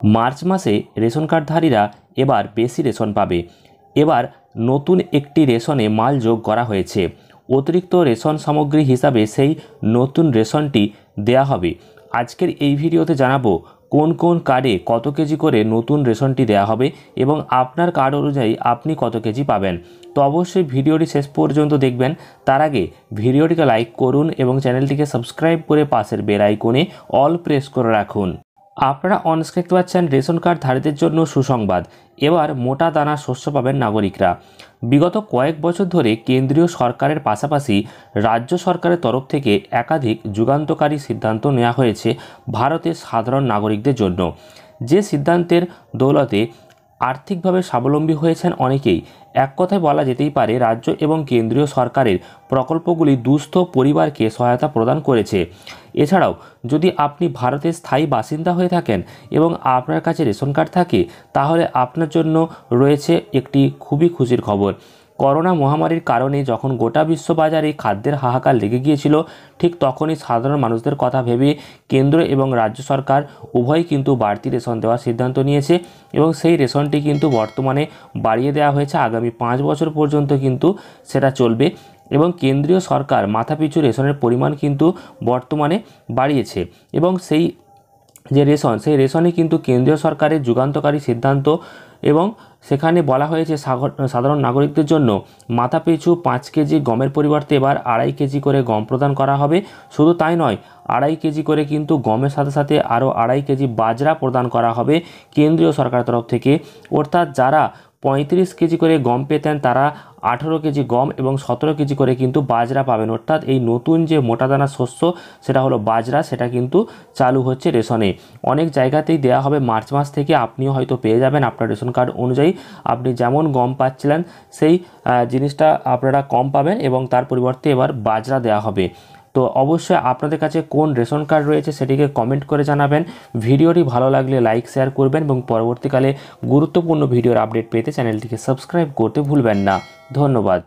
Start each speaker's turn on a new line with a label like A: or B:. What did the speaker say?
A: March মাসে ration কার্ডধারীরা এবার বেশি রেশন পাবে। এবার নতুন একটি রেশনে মাল যোগ করা হয়েছে। অতিরিক্ত রেশন সামগ্রী হিসাবে সেই নতুন রেশনটি দেয়া হবে। আজকের এই ভিডিওতে জানাবো কোন কোন কার্ডে কত কেজি করে নতুন রেশনটি দেয়া হবে এবং আপনার কার্ড অনুযায়ী আপনি কত কেজি পাবেন। তো অবশ্যই ভিডিওটি শেষ পর্যন্ত দেখবেন। তার আগে ভিডিওটিকে লাইক করুন এবং চ্যানেলটিকে সাবস্ক্রাইব করে পাশের বেল আইকনে অল প্রেস করে রাখুন। আপনারা অনস্ক্রিন দেখতে পাচ্ছেন রেশন কার্ডধারীদের জন্য সুসংবাদ। এবার মোটা দানা শস্য পাবেন নাগরিকরা। বিগত কয়েক বছর ধরে কেন্দ্রীয় সরকারের পাশাপাশি রাজ্য সরকারের তরফ থেকে একাধিক যুগান্তকারী সিদ্ধান্ত নেওয়া হয়েছে ভারতের সাধারণ নাগরিকদের জন্য। যে সিদ্ধান্তের দৌলতে আর্থিকভাবে স্বাবলম্বী হয়েছেন অনেকেই। এক কথায় বলা যেতেই পারে রাজ্য এবং কেন্দ্রীয় সরকারের প্রকল্পগুলি দুস্থ পরিবারকে সহায়তা প্রদান করেছে। এছাড়াও যদি আপনি ভারতের স্থায়ী বাসিন্দা হয়ে থাকেন এবং আপনার কাছে রেশন কার্ড থাকে, তাহলে আপনার জন্য রয়েছে একটি খুবই খুশির খবর। করোনা মহামারীর কারণে যখন গোটা বিশ্ববাজারে খাদ্যের হাহাকার লেগে গিয়েছিল, ঠিক তখনই সাধারণ মানুষদের কথা ভেবে কেন্দ্র এবং রাজ্য সরকার উভয়ই কিন্তু বাড়তি রেশন দেওয়ার সিদ্ধান্ত নিয়েছে এবং সেই রেশনটি কিন্তু বর্তমানে বাড়িয়ে দেওয়া হয়েছে। আগামী 5 বছর পর্যন্ত কিন্তু সেটা চলবে এবং কেন্দ্রীয় সরকার মাথাপিছু রেশনের পরিমাণ কিন্তু বর্তমানে বাড়িয়েছে এবং সেই সেই রেশনে কিন্তু কেন্দ্রীয় সরকারের যুগান্তকারী সিদ্ধান্ত এবং সেখানে বলা হয়েছে সাধারণ নাগরিকদের জন্য মাথাপিছু 5 কেজি গমের পরিবর্তে এবার 2.5 কেজি করে গম প্রদান করা হবে। শুধু তাই নয়, 2.5 কেজি করে কিন্তু গমের সাথে সাথে আরও 2.5 কেজি বাজরা প্রদান করা হবে কেন্দ্রীয় সরকারের তরফ থেকে। অর্থাৎ যারা 35 কেজি করে গম পেতেন তারা 18 কেজি গম এবং 17 কেজি করে কিন্তু বাজরা পাবেন। অর্থাৎ এই নতুন যে মোটা দানা শস্য সেটা হলো বাজরা, সেটা কিন্তু চালু হচ্ছে রেশনে। অনেক জায়গাতেই দেওয়া হবে মার্চ মাস থেকে। আপনিও হয়তো পেয়ে যাবেন আপনার রেশন কার্ড অনুযায়ী। আপনি যেমন গম পাচ্ছিলেন সেই জিনিসটা আপনারা কম পাবেন এবং তার পরিবর্তে এবার বাজরা দেওয়া হবে। তো অবশ্যই আপনাদের কাছে কোন রেশন কার্ড রয়েছে সেটিকে কমেন্ট করে জানাবেন। ভিডিওটি ভালো লাগলে লাইক শেয়ার করবেন এবং পরবর্তীকালে গুরুত্বপূর্ণ ভিডিওর আপডেট পেতে চ্যানেলটিকে সাবস্ক্রাইব করতে ভুলবেন না। ধন্যবাদ।